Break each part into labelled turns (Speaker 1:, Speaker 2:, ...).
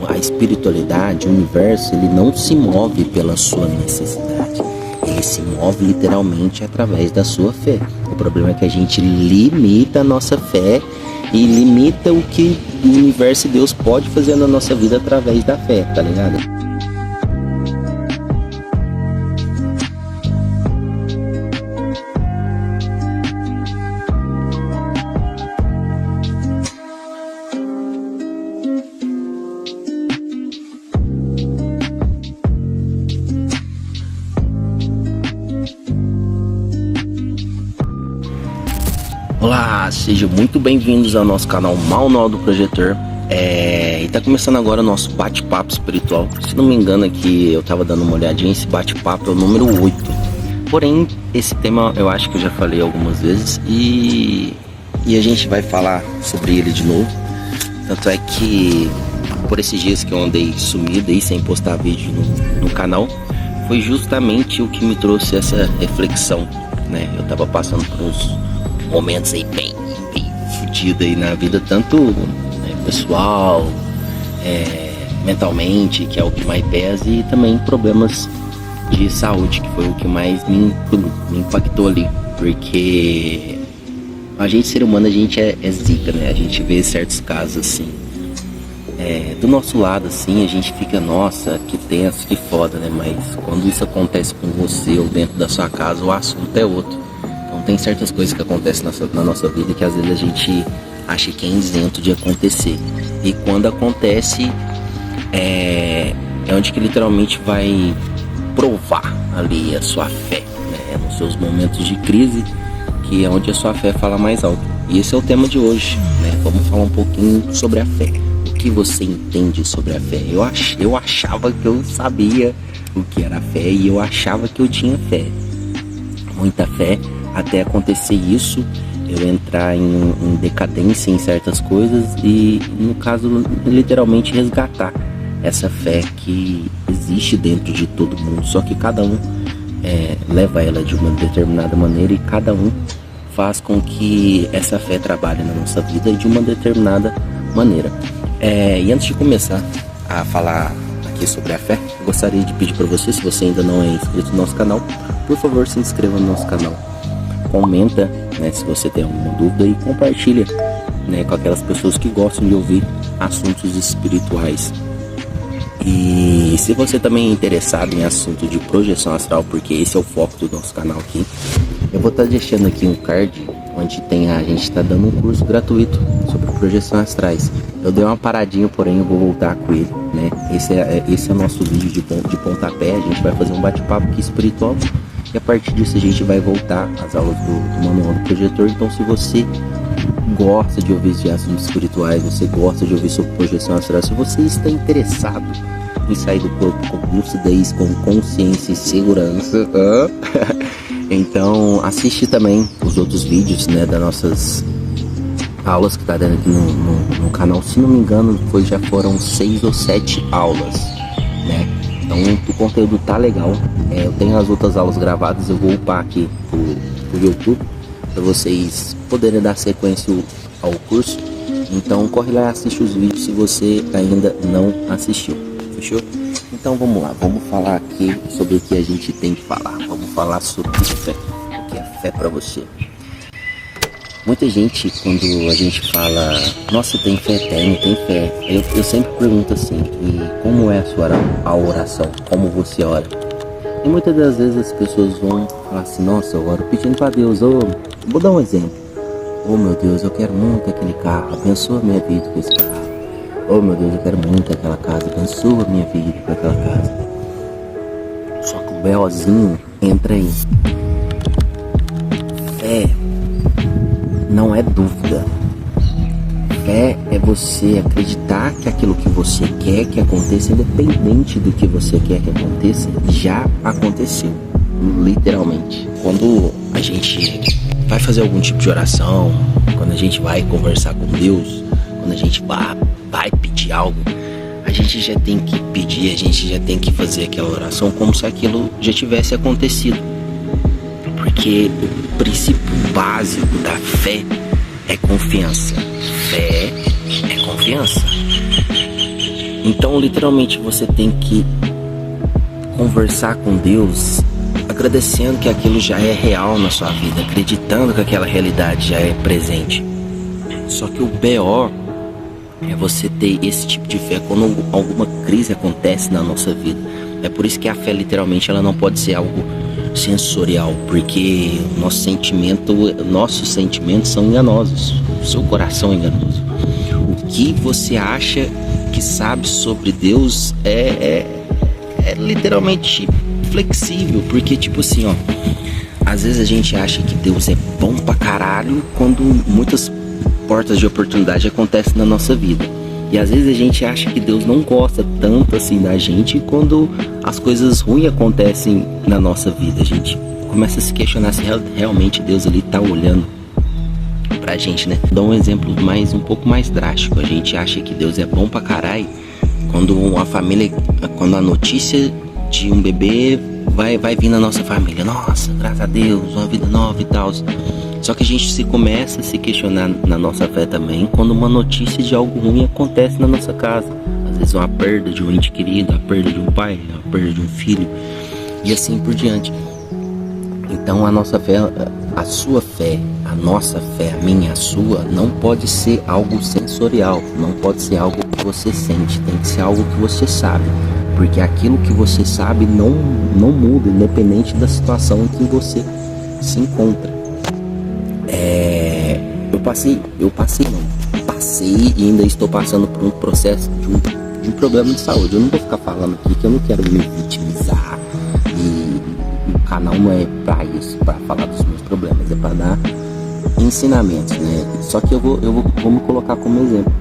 Speaker 1: A espiritualidade, o universo, ele não se move pela sua necessidade. Ele se move literalmente através da sua fé. O problema é que a gente limita a nossa fé e limita o que o universo e Deus pode fazer na nossa vida através da fé, tá ligado? Olá, sejam muito bem-vindos ao nosso canal Manual do Projetor. E tá começando agora o nosso bate-papo espiritual. Se não me engano aqui, eu tava dando uma olhadinha, esse bate-papo é o número 8. Porém, esse tema eu acho que eu já falei algumas vezes e a gente vai falar sobre ele de novo. Tanto é que por esses dias que eu andei sumido aí, sem postar vídeo no canal, foi justamente o que me trouxe essa reflexão, né? Eu tava passando por uns momentos aí bem fodido aí na vida, tanto né, pessoal, mentalmente, que é o que mais pesa, e também problemas de saúde, que foi o que mais me impactou ali, porque a gente, ser humano, a gente é zica, né? A gente vê certos casos assim, do nosso lado assim, a gente fica, nossa, que tenso, que foda, né? Mas quando isso acontece com você ou dentro da sua casa, o assunto é outro. Então tem certas coisas que acontecem na nossa vida que às vezes a gente acha que é isento de acontecer. E quando acontece, é onde que literalmente vai provar ali a sua fé, né? Nos seus momentos de crise, que é onde a sua fé fala mais alto. E esse é o tema de hoje, né? Vamos falar um pouquinho sobre a fé. O que você entende sobre a fé? Eu achava que eu sabia o que era a fé e eu achava que eu tinha fé. Muita fé. Até acontecer isso, eu entrar em decadência em certas coisas e, no caso, literalmente resgatar essa fé que existe dentro de todo mundo. Só que cada um leva ela de uma determinada maneira e cada um faz com que essa fé trabalhe na nossa vida de uma determinada maneira. E antes de começar a falar aqui sobre a fé, eu gostaria de pedir para você, se você ainda não é inscrito no nosso canal, por favor, se inscreva no nosso canal. Comenta, né, se você tem alguma dúvida, e compartilha, né, com aquelas pessoas que gostam de ouvir assuntos espirituais. E se você também é interessado em assunto de projeção astral, porque esse é o foco do nosso canal aqui, eu vou estar deixando aqui um card onde a gente está dando um curso gratuito sobre projeção astrais. Eu dei uma paradinha, porém eu vou voltar com ele, né? Esse é o nosso vídeo de pontapé. A gente vai fazer um bate-papo aqui espiritual. E a partir disso a gente vai voltar às aulas do Manual do Projetor. Então, se você gosta de ouvir esses assuntos espirituais, você gosta de ouvir sobre projeção astral, se você está interessado em sair do corpo com lucidez, com consciência e segurança, então assiste também os outros vídeos, né, das nossas aulas que tá dando aqui no canal. Se não me engano, já foram 6 ou 7 aulas, né? Então o conteúdo tá legal. Eu tenho as outras aulas gravadas, eu vou upar aqui pro YouTube para vocês poderem dar sequência ao curso. Então corre lá e assiste os vídeos se você ainda não assistiu. Fechou? Então vamos lá, vamos falar aqui sobre o que a gente tem que falar. Vamos falar sobre fé. O que é fé para você? Muita gente, quando a gente fala, nossa, tem fé? Tem fé. Eu sempre pergunto assim, e como é a oração? Como você ora? E muitas das vezes as pessoas vão falar assim, nossa, eu oro pedindo para Deus. Vou dar um exemplo. Oh meu Deus, eu quero muito aquele carro, abençoa minha vida com esse carro. Oh meu Deus, eu quero muito aquela casa, abençoa minha vida com aquela casa. Só que o B.O.zinho entra aí. Fé não é dúvida. Fé é você acreditar que aquilo que você quer que aconteça, independente do que você quer que aconteça, já aconteceu, literalmente. Quando a gente vai fazer algum tipo de oração, quando a gente vai conversar com Deus, quando a gente vai pedir algo, a gente já tem que pedir, a gente já tem que fazer aquela oração como se aquilo já tivesse acontecido. Porque o princípio básico da fé é confiança. Fé é confiança. Então, literalmente, você tem que conversar com Deus agradecendo que aquilo já é real na sua vida, acreditando que aquela realidade já é presente. Só que o BO é você ter esse tipo de fé quando alguma crise acontece na nossa vida. É por isso que a fé, literalmente, ela não pode ser algo sensorial, porque nossos sentimentos são enganosos, o seu coração é enganoso. O que você acha que sabe sobre Deus é literalmente flexível, porque tipo assim, ó, às vezes a gente acha que Deus é bom pra caralho quando muitas portas de oportunidade acontecem na nossa vida. E às vezes a gente acha que Deus não gosta tanto assim da gente quando as coisas ruins acontecem na nossa vida. A gente começa a se questionar se realmente Deus ali tá olhando pra gente, né? Dá um exemplo um pouco mais drástico. A gente acha que Deus é bom pra caralho quando quando a notícia de um bebê vai vir na nossa família. Nossa, graças a Deus, uma vida nova e tal. Só que a gente começa a se questionar na nossa fé também quando uma notícia de algo ruim acontece na nossa casa. Às vezes uma perda de um ente querido, a perda de um pai, a perda de um filho e assim por diante. Então a nossa fé, a sua fé, a nossa fé, a minha, a sua, não pode ser algo sensorial, não pode ser algo que você sente, tem que ser algo que você sabe. Porque aquilo que você sabe não muda, independente da situação em que você se encontra. Eu passei e ainda estou passando por um processo de um problema de saúde. Eu não vou ficar falando aqui que eu não quero me vitimizar e o canal não é pra isso, pra falar dos meus problemas, é pra dar ensinamentos, né? Só que eu vou me colocar como exemplo.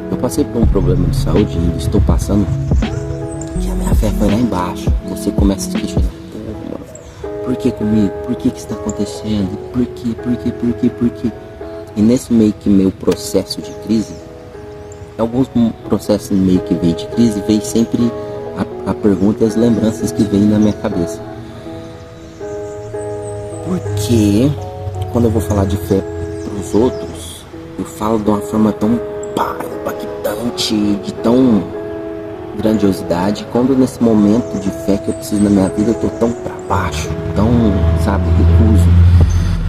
Speaker 1: Eu passei por um problema de saúde e ainda estou passando, que a minha fé foi lá embaixo. Você começa a se questionar, por que comigo? Por que está acontecendo? Por quê? E nesse meu processo de crise, alguns processos meio que veio de crise, veio sempre a pergunta e as lembranças que vêm na minha cabeça. Porque quando eu vou falar de fé para os outros, eu falo de uma forma tão impactante, de tão grandiosidade, quando nesse momento de fé que eu preciso na minha vida, eu tô tão para baixo, tão, recuso.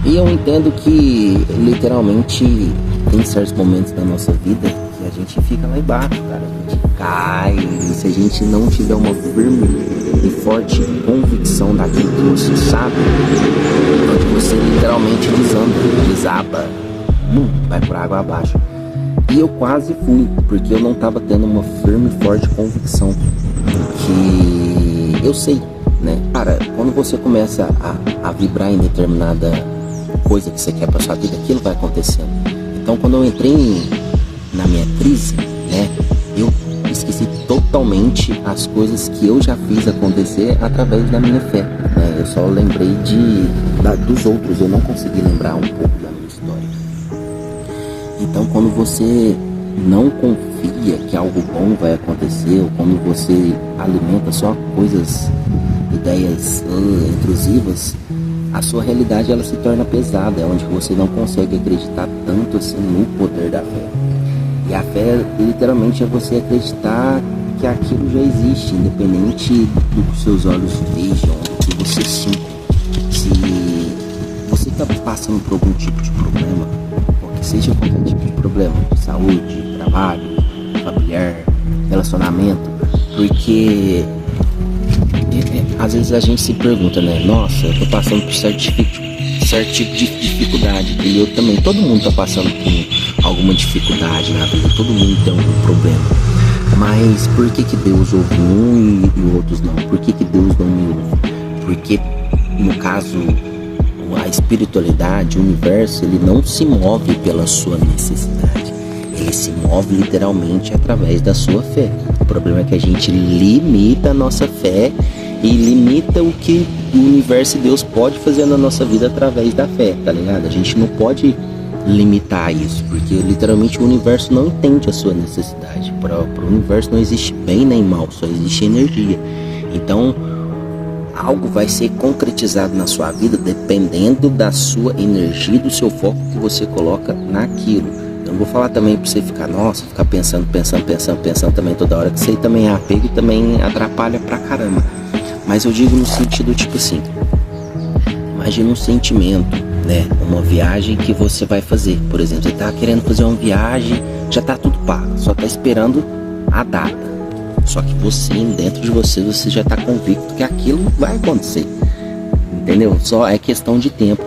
Speaker 1: E eu entendo que, literalmente, tem certos momentos da nossa vida que a gente fica lá embaixo, cara. A gente cai. E se a gente não tiver uma firme e forte convicção daquilo que você sabe, então você literalmente desaba, vai por água abaixo. E eu quase fui, porque eu não estava tendo uma firme e forte convicção. Que eu sei, né? Cara, quando você começa a vibrar em determinada coisa que você quer pra sua vida, aquilo vai acontecendo. Então quando eu entrei na minha crise, né, eu esqueci totalmente as coisas que eu já fiz acontecer através da minha fé, né? Eu só lembrei dos outros, eu não consegui lembrar um pouco da minha história. Então quando você não confia que algo bom vai acontecer, ou quando você alimenta só ideias intrusivas, a sua realidade ela se torna pesada, é onde você não consegue acreditar tanto assim no poder da fé. E a fé literalmente é você acreditar que aquilo já existe, independente do que seus olhos vejam, do que você sinta. Se você está passando por algum tipo de problema, que seja qualquer tipo de problema, de saúde, trabalho, familiar, relacionamento, porque às vezes a gente se pergunta, né? Nossa, eu tô passando por certo tipo de dificuldade. E eu também, todo mundo tá passando por alguma dificuldade na vida, todo mundo tem algum problema. Mas por que Deus ouve um e outros não? Por que Deus não me ouve? Porque, no caso, a espiritualidade, o universo, ele não se move pela sua necessidade. Ele se move literalmente através da sua fé. O problema é que a gente limita a nossa fé e limita o que o universo e Deus pode fazer na nossa vida através da fé, tá ligado? A gente não pode limitar isso, porque literalmente o universo não entende a sua necessidade. Para o universo não existe bem nem mal, só existe energia. Então, algo vai ser concretizado na sua vida dependendo da sua energia, do seu foco que você coloca naquilo. Não vou falar também pra você ficar pensando também toda hora, que isso aí também é apego e também atrapalha pra caramba. Mas eu digo no sentido tipo assim, imagina um sentimento, né? Uma viagem que você vai fazer, por exemplo, você tá querendo fazer uma viagem, já tá tudo pago, só tá esperando a data. Só que você, dentro de você já tá convicto que aquilo vai acontecer, entendeu? Só é questão de tempo.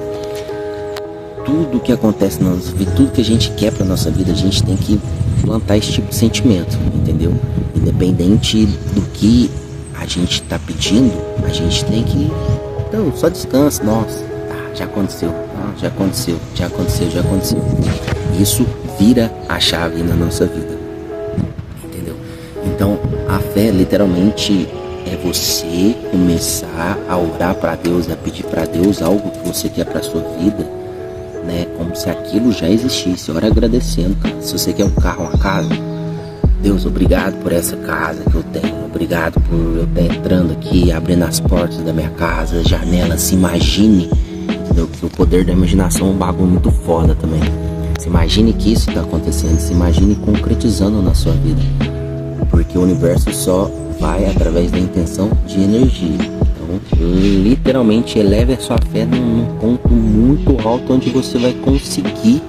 Speaker 1: Tudo que acontece na nossa vida, tudo que a gente quer pra nossa vida, a gente tem que plantar esse tipo de sentimento, entendeu? Independente do que a gente tá pedindo, a gente tem que... Então, só descansa, nossa, já aconteceu, já aconteceu. Isso vira a chave na nossa vida, entendeu? Então, a fé literalmente é você começar a orar para Deus, a pedir para Deus algo que você quer para sua vida, né? Como se aquilo já existisse. Ora agradecendo, cara. Se você quer um carro, uma casa, Deus, obrigado por essa casa que eu tenho. Obrigado por eu estar entrando aqui, abrindo as portas da minha casa, janelas. Se imagine, entendeu? Que o poder da imaginação é um bagulho muito foda também. Se imagine que isso está acontecendo. Se imagine concretizando na sua vida. Porque o universo só vai através da intenção de energia. Então, literalmente, eleve a sua fé num ponto muito alto, onde você vai conseguir,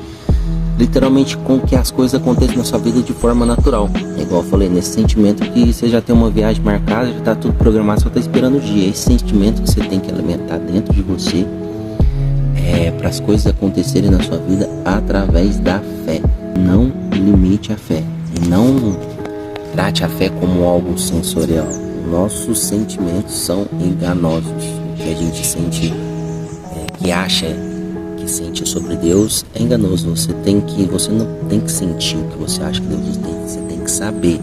Speaker 1: literalmente, com que as coisas aconteçam na sua vida de forma natural. É igual eu falei, nesse sentimento que você já tem uma viagem marcada, já está tudo programado, só está esperando o dia. Esse sentimento que você tem que alimentar dentro de você para as coisas acontecerem na sua vida através da fé. Não limite a fé. E não trate a fé como algo sensorial. Nossos sentimentos são enganosos. O que a gente sente, que acha que sente sobre Deus, é enganoso. Você não tem que sentir o que você acha que Deus tem. Você tem que saber.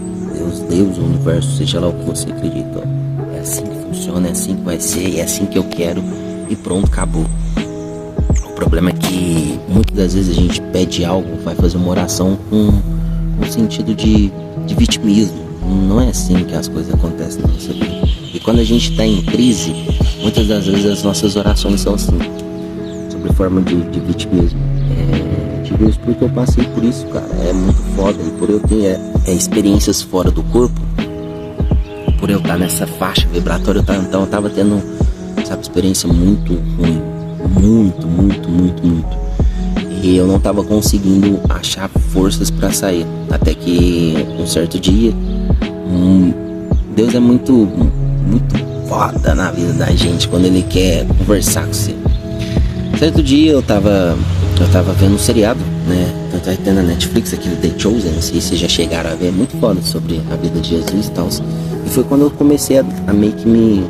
Speaker 1: Deus, o universo, seja lá o que você acredita. É assim que funciona, é assim que vai ser, é assim que eu quero e pronto, acabou. O problema é que muitas das vezes a gente pede algo, vai fazer uma oração com sentido de vitimismo. Não é assim que as coisas acontecem na nossa vida. E quando a gente está em crise, muitas das vezes as nossas orações são assim, sobre forma de vitimismo. Digo isso porque eu passei por isso, cara. É muito foda. E por eu ter experiências fora do corpo, por eu estar nessa faixa vibratória, então eu tava tendo, sabe, experiência muito ruim. Muito. E eu não tava conseguindo achar forças para sair. Até que um certo dia, Deus é muito foda na vida da gente quando Ele quer conversar com você. Certo dia eu tava vendo um seriado, né? Tanto é que tem na Netflix, aquele The Chosen, não sei se vocês já chegaram a ver, muito foda sobre a vida de Jesus e tal. E foi quando eu comecei a meio que me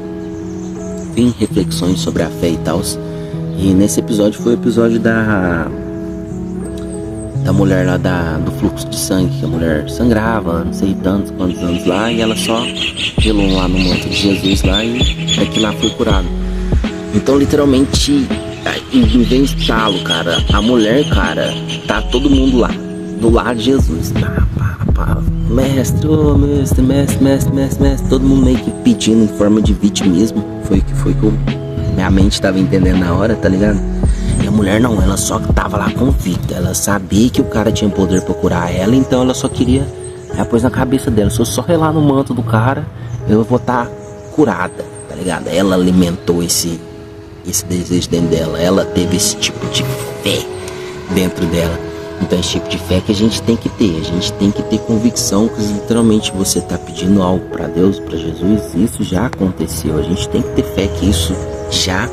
Speaker 1: vir reflexões sobre a fé e tal. E nesse episódio foi o episódio da mulher lá do fluxo de sangue, que a mulher sangrava, não sei quantos anos lá, e ela só gelou lá no manto de Jesus lá, e daqui lá foi curado. Então literalmente, me vem um estalo, cara. A mulher, cara, tá todo mundo lá, do lado de Jesus. Mestre, mestre, todo mundo meio que pedindo em forma de vitimismo. Foi que minha mente tava entendendo na hora, tá ligado? E a mulher não, ela só tava lá convicta. Ela sabia que o cara tinha poder pra curar ela, então ela só queria, ela pôs na cabeça dela, se eu só relar no manto do cara, eu vou estar curada, tá ligado? Ela alimentou esse desejo dentro dela, ela teve esse tipo de fé dentro dela. Então esse tipo de fé que a gente tem que ter, a gente tem que ter convicção que literalmente você tá pedindo algo pra Deus, pra Jesus, isso já aconteceu. A gente tem que ter fé que isso já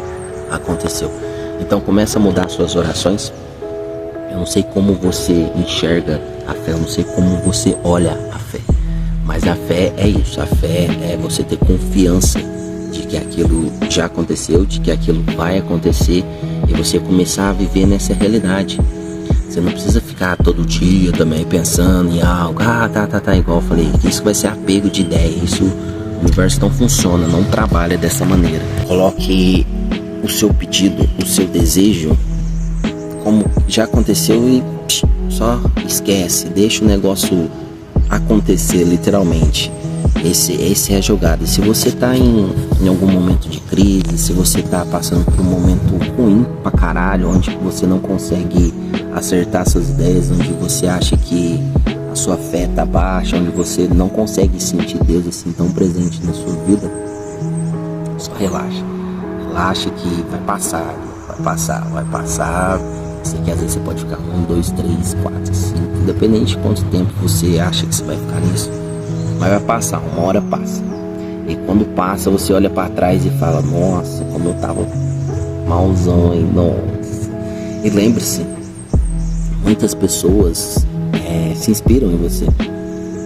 Speaker 1: aconteceu. Então começa a mudar suas orações. Eu não sei como você enxerga a fé, eu não sei como você olha a fé, mas a fé é isso. A fé é você ter confiança de que aquilo já aconteceu, de que aquilo vai acontecer, e você começar a viver nessa realidade. Você não precisa ficar todo dia também pensando em algo, tá, igual eu falei, isso vai ser apego de ideia. Isso, o universo não funciona, não trabalha dessa maneira. Coloque o seu pedido, o seu desejo como já aconteceu e só esquece, deixa o negócio acontecer literalmente. Esse é a jogada. Se você tá em algum momento de crise, se você tá passando por um momento ruim pra caralho, onde você não consegue acertar suas ideias, onde você acha que a sua fé tá baixa, onde você não consegue sentir Deus assim tão presente na sua vida, só relaxa. Relaxa que vai passar, vai passar, vai passar. Sei que às vezes você pode ficar 1, 2, 3, 4, 5, independente de quanto tempo você acha que você vai ficar nisso, mas vai passar, uma hora passa. E quando passa, você olha pra trás e fala, nossa, como eu tava malzão, hein, nossa. E lembre-se, muitas pessoas se inspiram em você.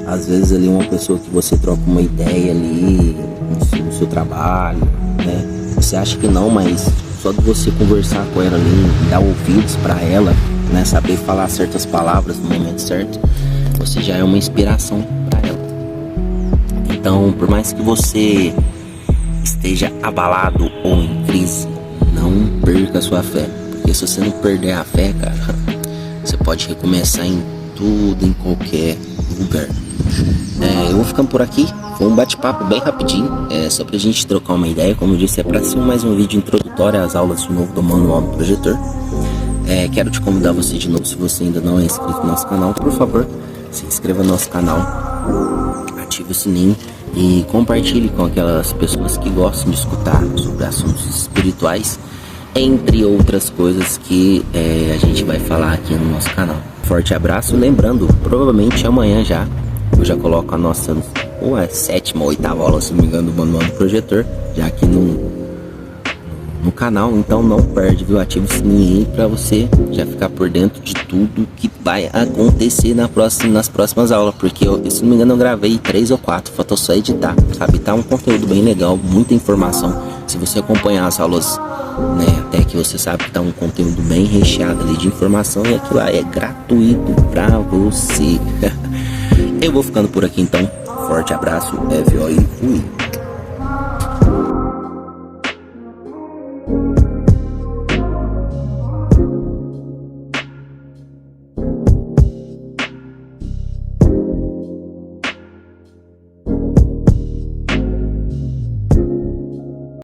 Speaker 1: Às vezes ali uma pessoa que você troca uma ideia ali no seu trabalho, né? Você acha que não, mas só de você conversar com ela ali, dar ouvidos pra ela, né? Saber falar certas palavras no momento certo, você já é uma inspiração pra ela. Então, por mais que você esteja abalado ou em crise, não perca a sua fé. Porque se você não perder a fé, cara, você pode recomeçar em tudo, em qualquer lugar. Eu vou ficando por aqui. Foi um bate-papo bem rapidinho, só pra gente trocar uma ideia. Como eu disse, é pra ser mais um vídeo introdutório às aulas de novo do Manual do Projetor. Quero te convidar você de novo, se você ainda não é inscrito no nosso canal, por favor, se inscreva no nosso canal, ative o sininho e compartilhe com aquelas pessoas que gostam de escutar sobre assuntos espirituais, entre outras coisas que a gente vai falar aqui no nosso canal. Forte abraço, lembrando, provavelmente amanhã já eu já coloco a nossa ou a 7ª ou 8ª aula, se não me engano, do Manual do Projetor, já aqui no canal. Então não perde, viu? Ativa o sininho aí pra você já ficar por dentro de tudo que vai acontecer nas próximas aulas, porque se não me engano eu gravei 3 ou 4, falta só editar, sabe? Tá um conteúdo bem legal, muita informação. Se você acompanhar as aulas, né, até que você sabe que tá um conteúdo bem recheado ali de informação, e aquilo lá é gratuito pra você. Eu vou ficando por aqui então. Forte abraço, FO e fui.